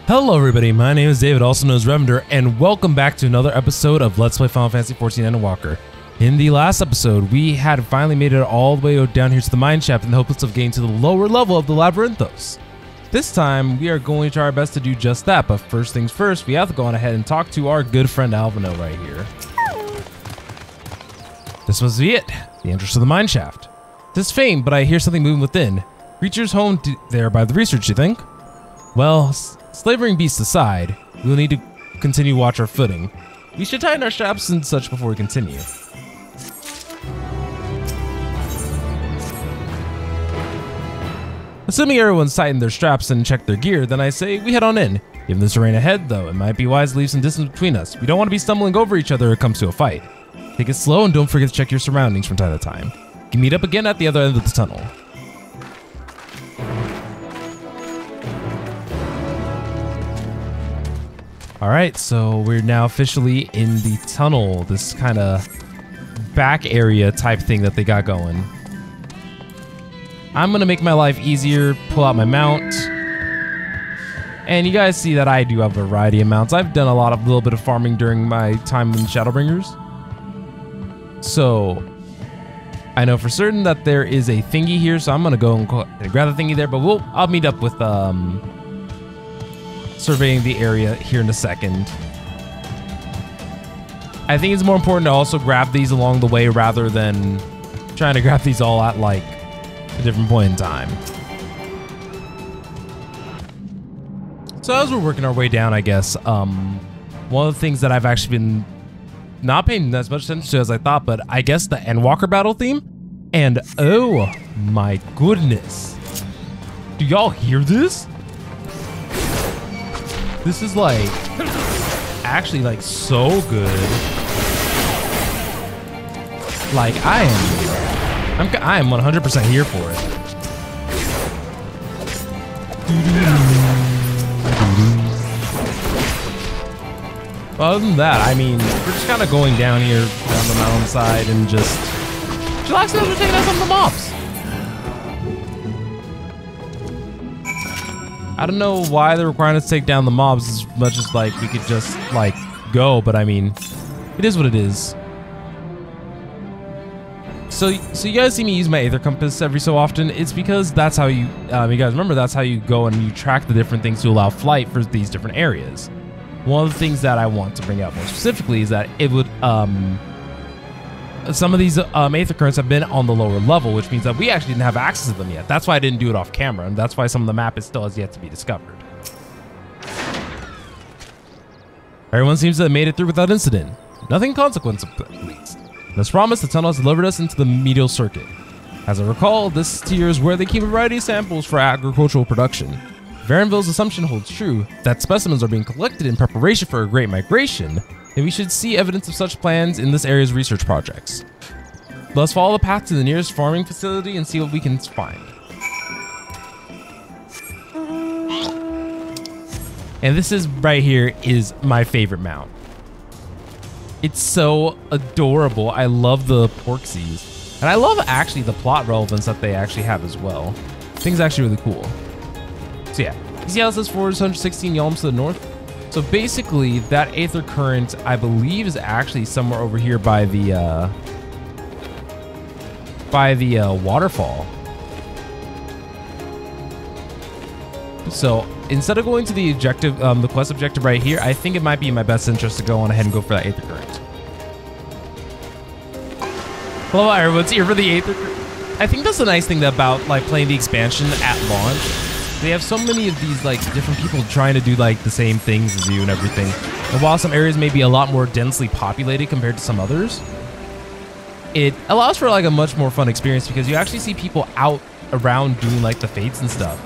Hello everybody, my name is David, also known as Revender, and welcome back to another episode of Let's Play Final Fantasy XIV Endwalker. In the last episode, we had finally made it all the way down here to the mine shaft in the hopes of getting to the lower level of the Labryinthos. This time, we are going to try our best to do just that, but first things first, we have to go on ahead and talk to our good friend Alvino right here. This must be it, the entrance to the mine shaft. This faint, but I hear something moving within. Creatures honed there by the research, you think? Well, slavering beasts aside, we'll need to continue to watch our footing. We should tighten our straps and such before we continue. Assuming everyone's tightened their straps and checked their gear, then I say we head on in. Given the terrain ahead, though, it might be wise to leave some distance between us. We don't want to be stumbling over each other when it comes to a fight. Take it slow and don't forget to check your surroundings from time to time. We can meet up again at the other end of the tunnel. Alright, so we're now officially in the tunnel, this kind of back area type thing that they got going. I'm going to make my life easier, pull out my mount. And you guys see that I do have a variety of mounts. I've done a little bit of farming during my time in Shadowbringers. So, I know for certain that there is a thingy here, so I'm going to go and grab the thingy there, but I'll meet up with surveying the area here in a second. I think it's more important to also grab these along the way rather than trying to grab these all at like a different point in time. So as we're working our way down, I guess, one of the things that I've actually been not paying as much attention to as I thought, but I guess the Endwalker battle theme, and oh my goodness, do y'all hear this? This is like, actually like so good. Like I am 100% here for it. Well, other than that, I mean, we're just kind of going down here, down the mountainside and just relaxing as we're taking out some of the mobs. I don't know why they're requiring us to take down the mobs as much as like we could just like go, but I mean, it is what it is. So you guys see me use my Aether Compass every so often. It's because that's how you guys remember, that's how you go and you track the different things to allow flight for these different areas. One of the things that I want to bring out more specifically is that it would some of these Aether Currents have been on the lower level, which means that we actually didn't have access to them yet. That's why I didn't do it off camera, and that's why some of the map is still has yet to be discovered. Everyone seems to have made it through without incident. Nothing consequence, at least. As promised, the tunnel has delivered us into the medial circuit. As I recall, this tier is where they keep a variety of samples for agricultural production. Varenville's assumption holds true that specimens are being collected in preparation for a great migration, and we should see evidence of such plans in this area's research projects. Let's follow the path to the nearest farming facility and see what we can find. And this is right here is my favorite mount. It's so adorable. I love the Porksies. And I love actually the plot relevance that they actually have as well. I think it's actually really cool. So yeah, you see how it says 416 yalms to the north? So basically, that Aether Current, I believe, is actually somewhere over here by the waterfall. So instead of going to the objective, the quest objective right here, I think it might be in my best interest to go on ahead and go for that Aether Current. Hello, everyone's here for the Aether Current. I think that's the nice thing about like playing the expansion at launch. They have so many of these like different people trying to do like the same things as you and everything. And while some areas may be a lot more densely populated compared to some others, it allows for like a much more fun experience because you actually see people out around doing like the fates and stuff.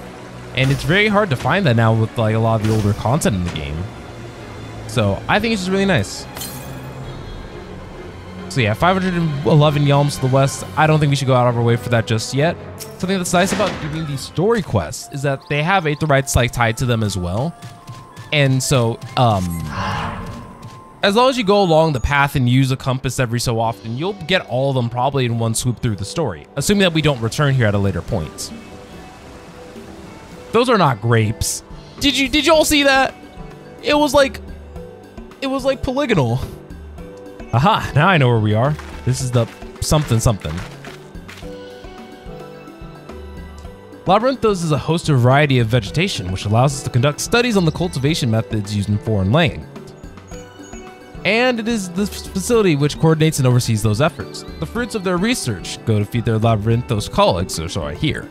And it's very hard to find that now with like a lot of the older content in the game. So I think it's just really nice. So yeah, 511 yalms to the west. I don't think we should go out of our way for that just yet. Something that's nice about doing these story quests is that they have Aetherites like tied to them as well. And so, as long as you go along the path and use a compass every so often, you'll get all of them probably in one swoop through the story, assuming that we don't return here at a later point. Those are not grapes. Did you all see that? It was like polygonal. Aha, now I know where we are. This is the something. Labryinthos is a host of a variety of vegetation, which allows us to conduct studies on the cultivation methods used in foreign land. And it is this facility which coordinates and oversees those efforts. The fruits of their research go to feed their Labryinthos colleagues, or so I hear.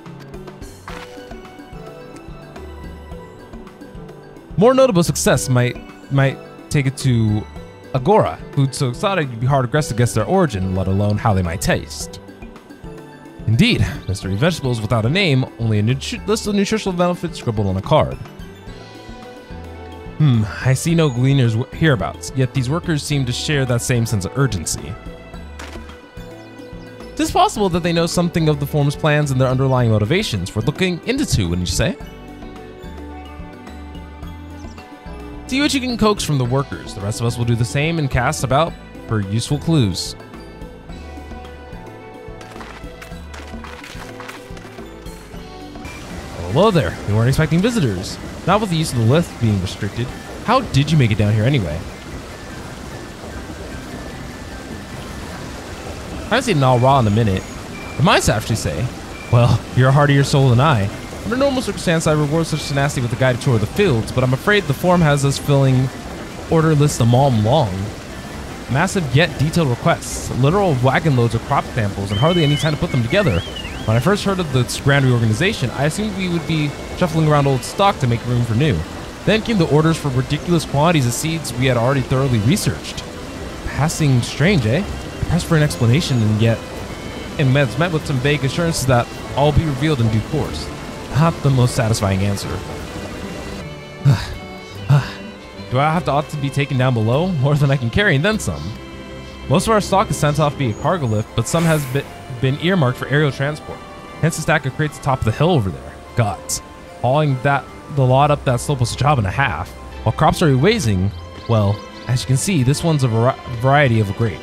More notable success might take it to Agora, food so exotic you'd be hard-pressed to guess their origin, let alone how they might taste. Indeed, mystery vegetables without a name, only a list of nutritional benefits scribbled on a card. I see no gleaners hereabouts, yet these workers seem to share that same sense of urgency. It is possible that they know something of the form's plans and their underlying motivations. We're looking into, wouldn't you say? See what you can coax from the workers. The rest of us will do the same and cast about for useful clues. Hello there. We weren't expecting visitors. Not with the use of the lift being restricted. How did you make it down here anyway? I haven't seen an all raw in a minute. The mice actually say, well, you're a hardier soul than I. Under normal circumstances, I reward such tenacity with a guided tour of the fields, but I'm afraid the form has us filling order lists a mom long. Massive yet detailed requests, literal wagon loads of crop samples, and hardly any time to put them together. When I first heard of this grand reorganization, I assumed we would be shuffling around old stock to make room for new. Then came the orders for ridiculous quantities of seeds we had already thoroughly researched. Passing strange, eh? I pressed for an explanation and was met with some vague assurances that all will be revealed in due course. Not the most satisfying answer. Do I have to ought to be taken down below? More than I can carry and then some. Most of our stock is sent off via cargo lift, but some has been earmarked for aerial transport. Hence the stack of crates atop the hill over there. Gods. Hauling the lot up that slope was a job and a half. While crops are raising, well, as you can see, this one's a variety of a grape.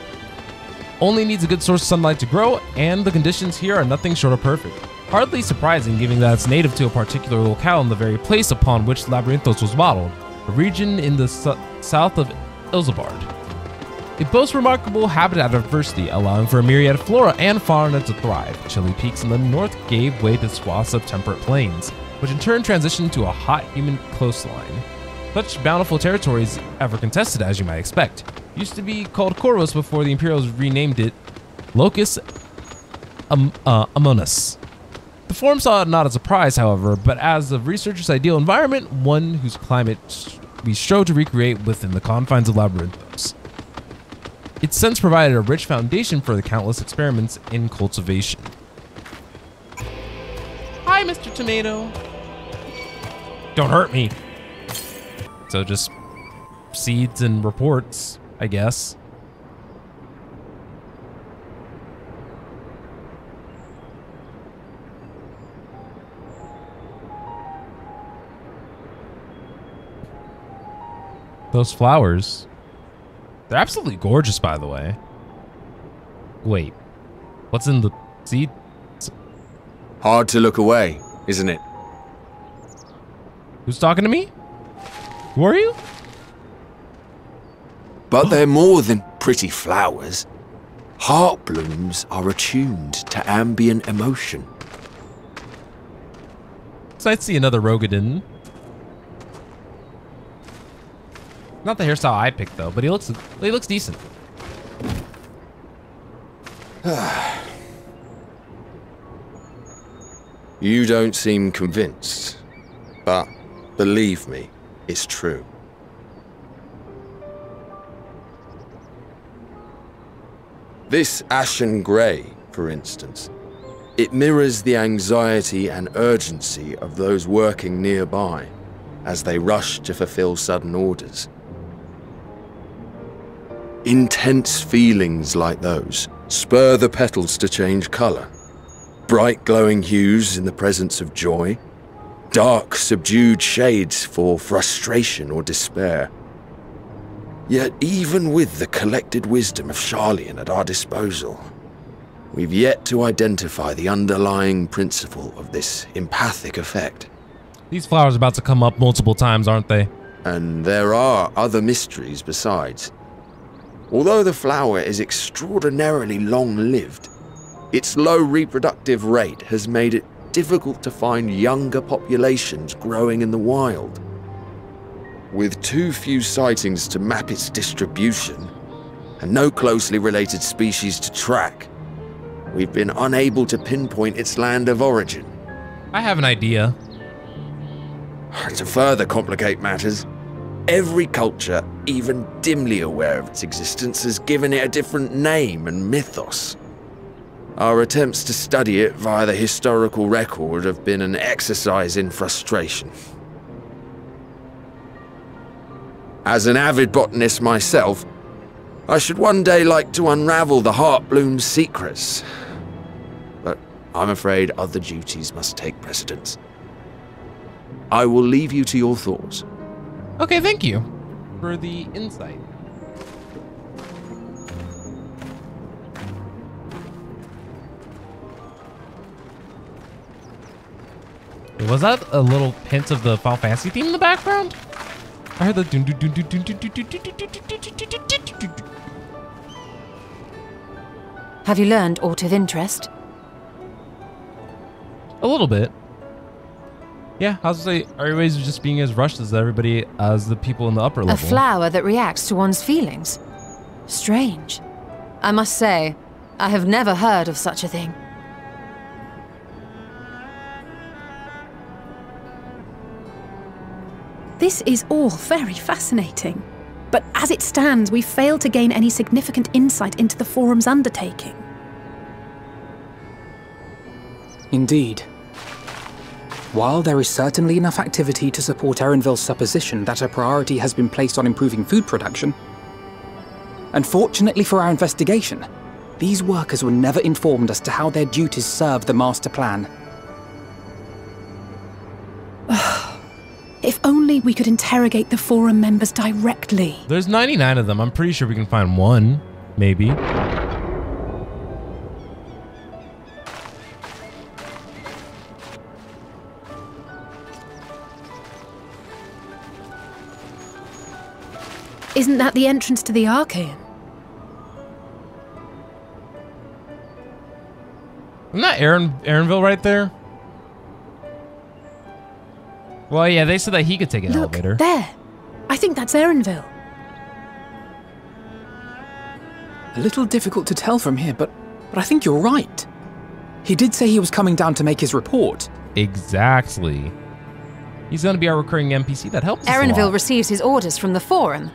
Only needs a good source of sunlight to grow, and the conditions here are nothing short of perfect. Hardly surprising, given that it's native to a particular locale in the very place upon which Labryinthos was modeled, a region in the south of Ilzabard. It boasts remarkable habitat diversity, allowing for a myriad of flora and fauna to thrive. Chilly peaks in the north gave way to swaths of temperate plains, which in turn transitioned to a hot, humid coastline. Such bountiful territories ever contested, as you might expect. Used to be called Corvus before the Imperials renamed it Locus Amonis. The form saw it not as a prize, however, but as the researcher's ideal environment, one whose climate we strove to recreate within the confines of Labryinthos. It's since provided a rich foundation for the countless experiments in cultivation. Hi, Mr. Tomato. Don't hurt me. So just seeds and reports, I guess. Those flowers. They're absolutely gorgeous, by the way. Wait, what's in the seed? Hard to look away, isn't it? Who's talking to me? Who are you? But they're more than pretty flowers. Heart blooms are attuned to ambient emotion. So I'd see another Rogadin. Not the hairstyle I picked though, but he looks decent. You don't seem convinced, but believe me, it's true. This ashen grey, for instance, it mirrors the anxiety and urgency of those working nearby as they rush to fulfill sudden orders. Intense feelings like those spur the petals to change colour. Bright glowing hues in the presence of joy, dark subdued shades for frustration or despair. Yet even with the collected wisdom of Charlian at our disposal, we've yet to identify the underlying principle of this empathic effect. These flowers are about to come up multiple times, aren't they? And there are other mysteries besides. Although the flower is extraordinarily long-lived, its low reproductive rate has made it difficult to find younger populations growing in the wild. With too few sightings to map its distribution, and no closely related species to track, we've been unable to pinpoint its land of origin. I have an idea. To further complicate matters, every culture, even dimly aware of its existence, has given it a different name and mythos. Our attempts to study it via the historical record have been an exercise in frustration. As an avid botanist myself, I should one day like to unravel the Heartbloom's secrets. But I'm afraid other duties must take precedence. I will leave you to your thoughts. Okay, thank you for the insight. Was that a little hint of the Final Fantasy theme in the background? I heard the dun dun dun dun dun dun dun dun dun dun. Have you learned aught of interest? A little bit. Yeah, I was gonna say, are you always just being as rushed as everybody, as the people in the upper level? A flower that reacts to one's feelings. Strange. I must say, I have never heard of such a thing. This is all very fascinating. But as it stands, we fail to gain any significant insight into the Forum's undertaking. Indeed. While there is certainly enough activity to support Erenville's supposition that a priority has been placed on improving food production, unfortunately for our investigation, these workers were never informed as to how their duties serve the master plan. If only we could interrogate the Forum members directly. There's 99 of them. I'm pretty sure we can find one, maybe. Isn't that the entrance to the Archaean? Isn't that Erenville right there? Well, yeah, they said that he could take an Look, elevator. there. I think that's Erenville. A little difficult to tell from here, but I think you're right. He did say he was coming down to make his report. Exactly. He's going to be our recurring NPC that helps us a Erenville lot. receives his orders from the Forum.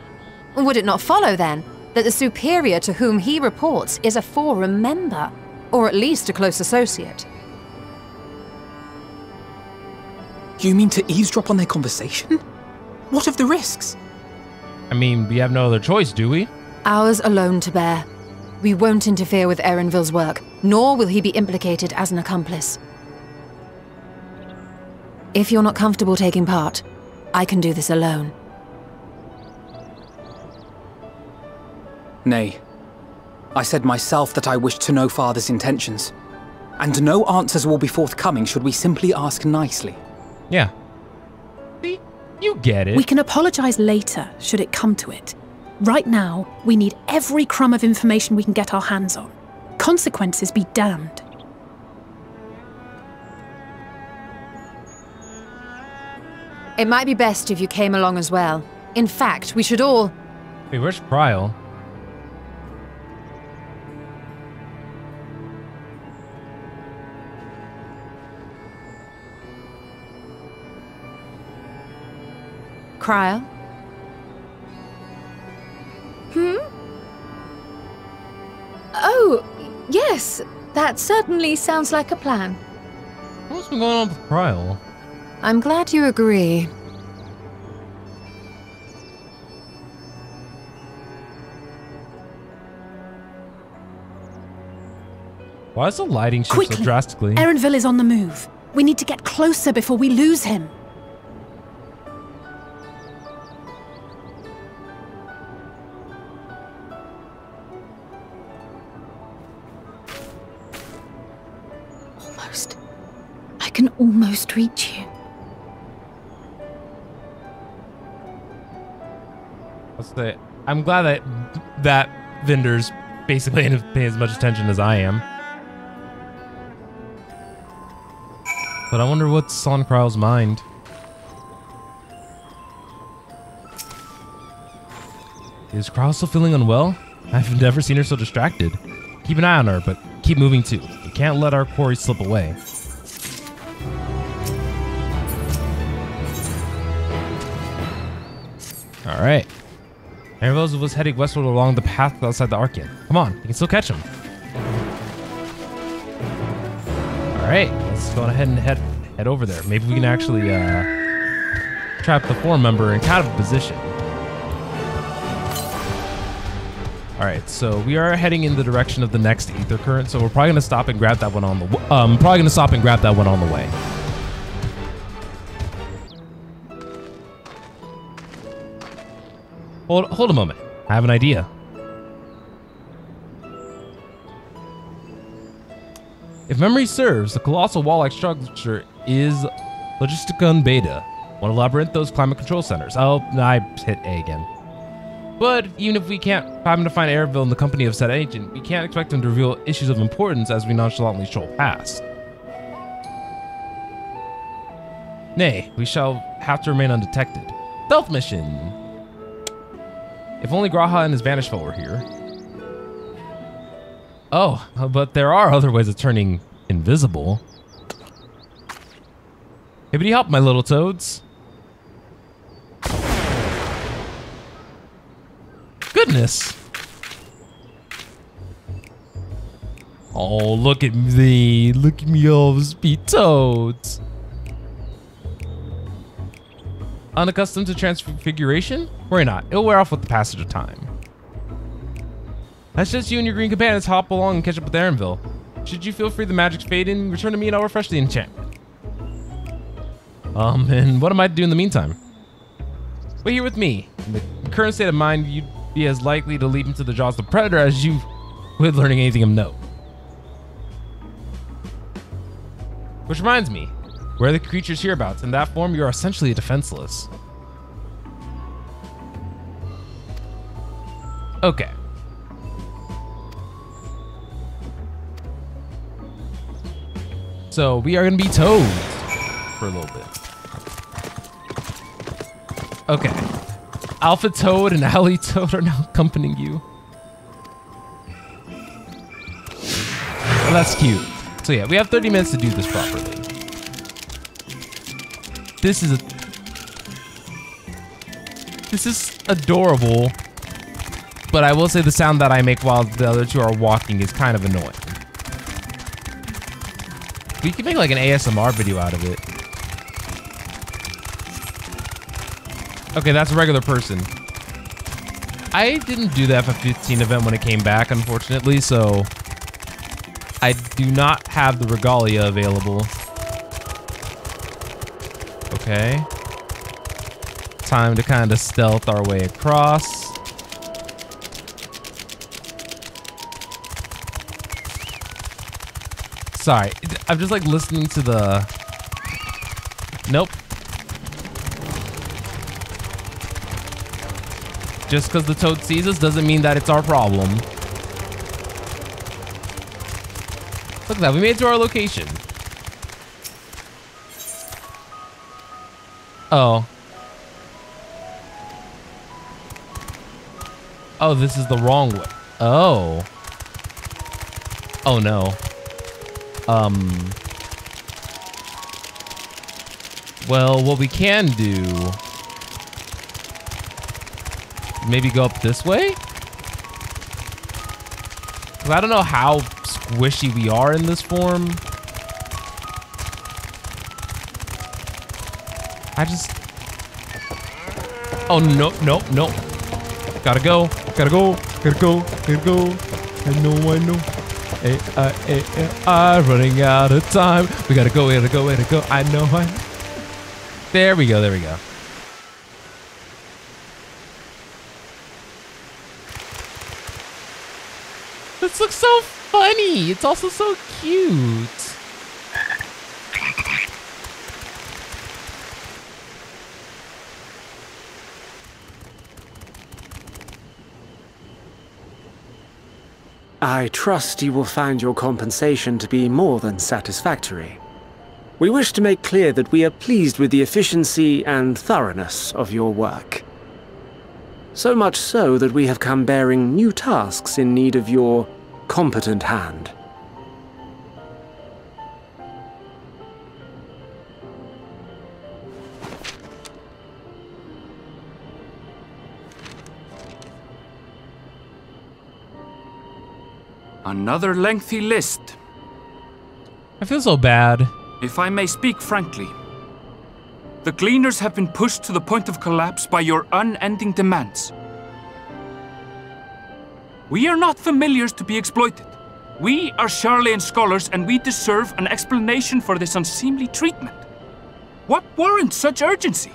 Would it not follow, then, that the superior to whom he reports is a Forum member, or at least a close associate? You mean to eavesdrop on their conversation? What of the risks? I mean, we have no other choice, do we? Ours alone to bear. We won't interfere with Erenville's work, nor will he be implicated as an accomplice. If you're not comfortable taking part, I can do this alone. Nay. I said myself that I wished to know Father's intentions. And no answers will be forthcoming should we simply ask nicely. Yeah. See? You get it. We can apologize later, should it come to it. Right now, we need every crumb of information we can get our hands on. Consequences be damned. It might be best if you came along as well. In fact, we should all... Wait, where's Prial? Cryle? Oh, yes. That certainly sounds like a plan. What's been going on with Prial? I'm glad you agree. Why is the lighting shift so Quickly! drastically? Erenville is on the move. We need to get closer before we lose him. Almost. I can almost reach you. I'm glad that that vendor's basically paying as much attention as I am. But I wonder what's on Kryle's mind. Is Kryle still feeling unwell? I've never seen her so distracted. Keep an eye on her, but keep moving too. We can't let our quarry slip away. All right. Endwalker was heading westward along the path outside the Archean. Come on, you can still catch him. All right, let's go ahead and head over there. Maybe we can actually trap the four member in kind of a position. All right, so we are heading in the direction of the next ether current. So we're probably gonna stop and grab that one on the way. Hold a moment. I have an idea. If memory serves, the colossal wall-like structure is Logisticon Beta, one of Labryinthos' climate control centers. Oh, I hit A again. But even if we can't happen to find Erenville in the company of said agent, we can't expect him to reveal issues of importance as we nonchalantly stroll past. Nay, we shall have to remain undetected. Stealth mission! If only Graha and his banished foe were here. Oh, but there are other ways of turning invisible. Anybody help, my little toads? Goodness. Oh, look at me. Look at me, all speed toads. Unaccustomed to transfiguration? Worry not, it'll wear off with the passage of time. That's just you and your green companions hop along and catch up with Erenville. Should you feel free the magic's fading, return to me and I'll refresh the enchantment. And what am I to do in the meantime? Wait here with me. In the current state of mind, you'd be as likely to leap into the jaws of the predator as you would learning anything of note. Which reminds me, where are the creatures hereabouts? In that form, you're essentially defenseless. Okay. So we are gonna be toads for a little bit. Okay. Alpha Toad and Alley Toad are now accompanying you. Well, that's cute. So yeah, we have 30 minutes to do this properly. This is adorable, but I will say the sound that I make while the other two are walking is kind of annoying. We can make like an ASMR video out of it. Okay, that's a regular person. I didn't do the FF15 event when it came back, unfortunately, so I do not have the regalia available. Okay. Time to kind of stealth our way across. Sorry, I'm just like listening to the... Nope. Just because the toad sees us doesn't mean that it's our problem. Look at that, we made it to our location. Oh. Oh, this is the wrong way. Oh. Oh no. Well, what we can do... Maybe go up this way? 'Cause I don't know how squishy we are in this form. I just... Oh, no, no, no. Gotta go, gotta go, gotta go, gotta go. I know. Running out of time. We gotta go, gotta go, gotta go. I know. There we go, there we go. This looks so funny. It's also so cute. I trust you will find your compensation to be more than satisfactory. We wish to make clear that we are pleased with the efficiency and thoroughness of your work. So much so that we have come bearing new tasks in need of your competent hand. Another lengthy list. I feel so bad. If I may speak frankly, the Gleaners have been pushed to the point of collapse by your unending demands. We are not familiars to be exploited. We are Sharlayan scholars and we deserve an explanation for this unseemly treatment. What warrants such urgency?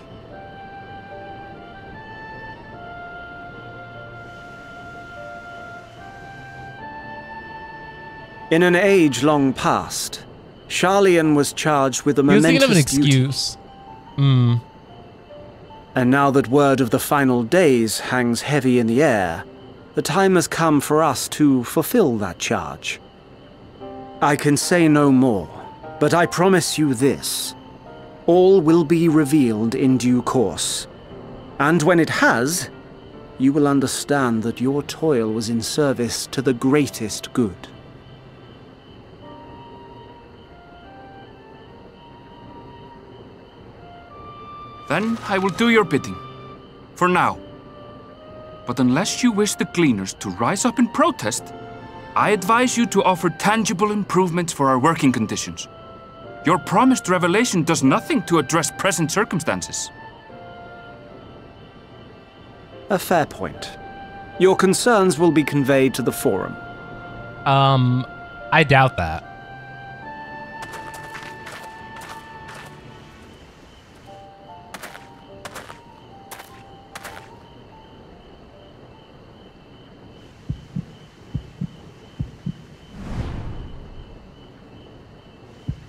In an age long past, Sharlayan was charged with a momentous He was thinking of an duty. excuse. And now that word of the final days hangs heavy in the air, the time has come for us to fulfill that charge. I can say no more, but I promise you this. All will be revealed in due course. And when it has, you will understand that your toil was in service to the greatest good. Then I will do your bidding. For now. But unless you wish the Gleaners to rise up in protest, I advise you to offer tangible improvements for our working conditions. Your promised revelation does nothing to address present circumstances. A fair point. Your concerns will be conveyed to the Forum. I doubt that.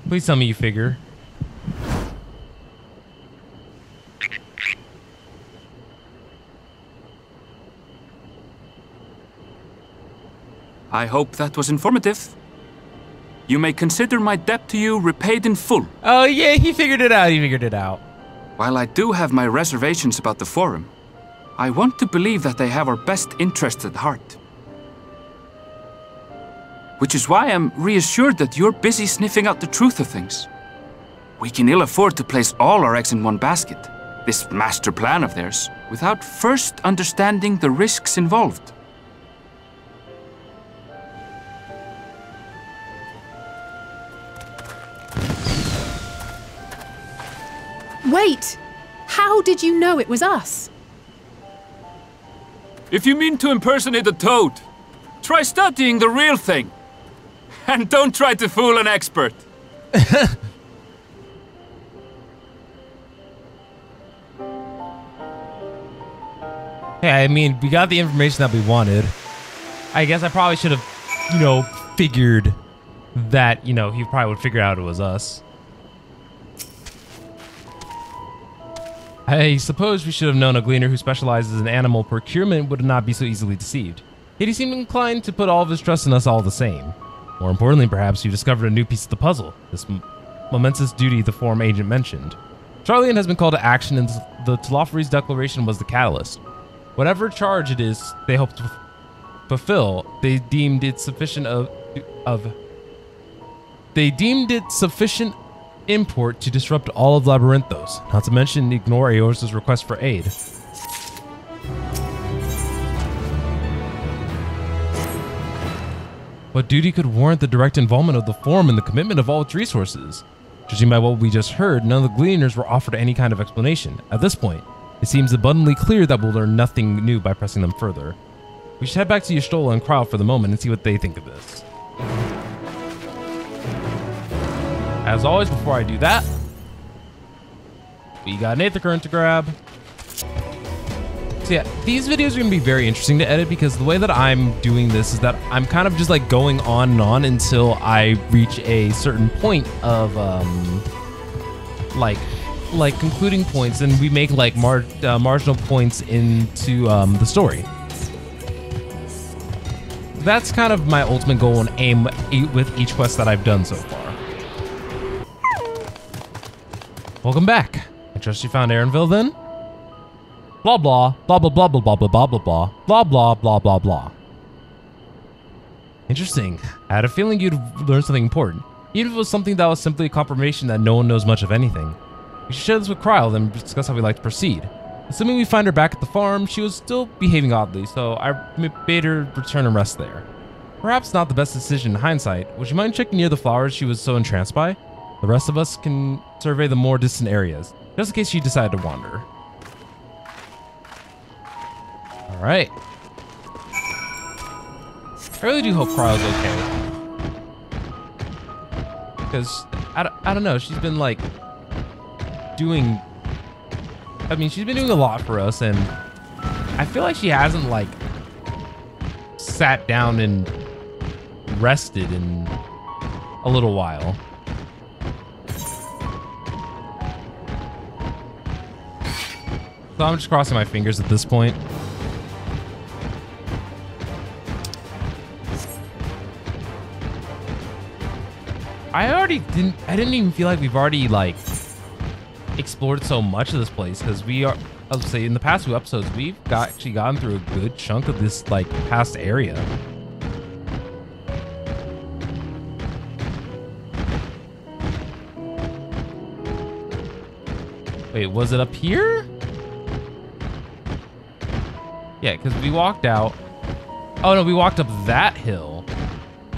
Please tell me you figure. I hope that was informative. You may consider my debt to you repaid in full. Oh yeah, he figured it out. He figured it out. While I do have my reservations about the Forum, I want to believe that they have our best interests at heart. Which is why I'm reassured that you're busy sniffing out the truth of things. We can ill afford to place all our eggs in one basket, this master plan of theirs, without first understanding the risks involved. Wait! How did you know it was us? If you mean to impersonate a toad, try studying the real thing. And don't try to fool an expert. Hey, I mean, we got the information that we wanted. I guess I probably should have, figured that, he probably would figure out it was us. I suppose we should have known a gleaner who specializes in animal procurement would not be so easily deceived. Yet he seemed inclined to put all of his trust in us all the same. More importantly, perhaps, you discovered a new piece of the puzzle, this momentous duty the Forum agent mentioned. Sharlayan has been called to action, and the Telophores Declaration was the catalyst. Whatever charge it is they hope to fulfill, they deemed it sufficient import to disrupt all of Labryinthos, not to mention ignore Eos's request for aid. What duty could warrant the direct involvement of the Forum in the commitment of all its resources? Judging by what we just heard, none of the Gleaners were offered any kind of explanation. At this point, it seems abundantly clear that we'll learn nothing new by pressing them further. We should head back to Y'shtola and Kryle for the moment and see what they think of this. As always, before I do that, we got an Aether Current to grab. So yeah, these videos are going to be very interesting to edit because the way that I'm doing this is that I'm kind of just like going on and on until I reach a certain point of like concluding points, and we make like marginal points into the story. That's kind of my ultimate goal and aim with each quest that I've done so far. Welcome back. I trust you found Erenville then? Blah blah blah blah blah blah blah blah blah blah blah blah blah blah blah. Interesting. I had a feeling you'd learn something important, even if it was something that was simply a confirmation that no one knows much of anything. We should share this with Kryl, then discuss how we'd like to proceed. Assuming we find her back at the farm, she was still behaving oddly, so I bade her return and rest there. Perhaps not the best decision in hindsight. Would you mind checking near the flowers she was so entranced by? The rest of us can survey the more distant areas, just in case she decided to wander. All right. I really do hope Kryl's okay. Because, I don't know, she's been like doing... I mean, she's been doing a lot for us, and I feel like she hasn't like sat down and rested in a little while. So I'm just crossing my fingers at this point. I didn't even feel like we've already like explored so much of this place, because I would say in the past 2 episodes we've actually gotten through a good chunk of this like past area. Wait, was it up here? Yeah, because we walked out. Oh no, we walked up that hill.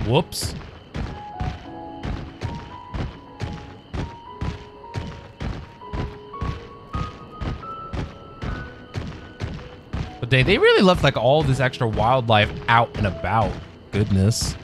Whoops. But they really left like all this extra wildlife out and about. Goodness.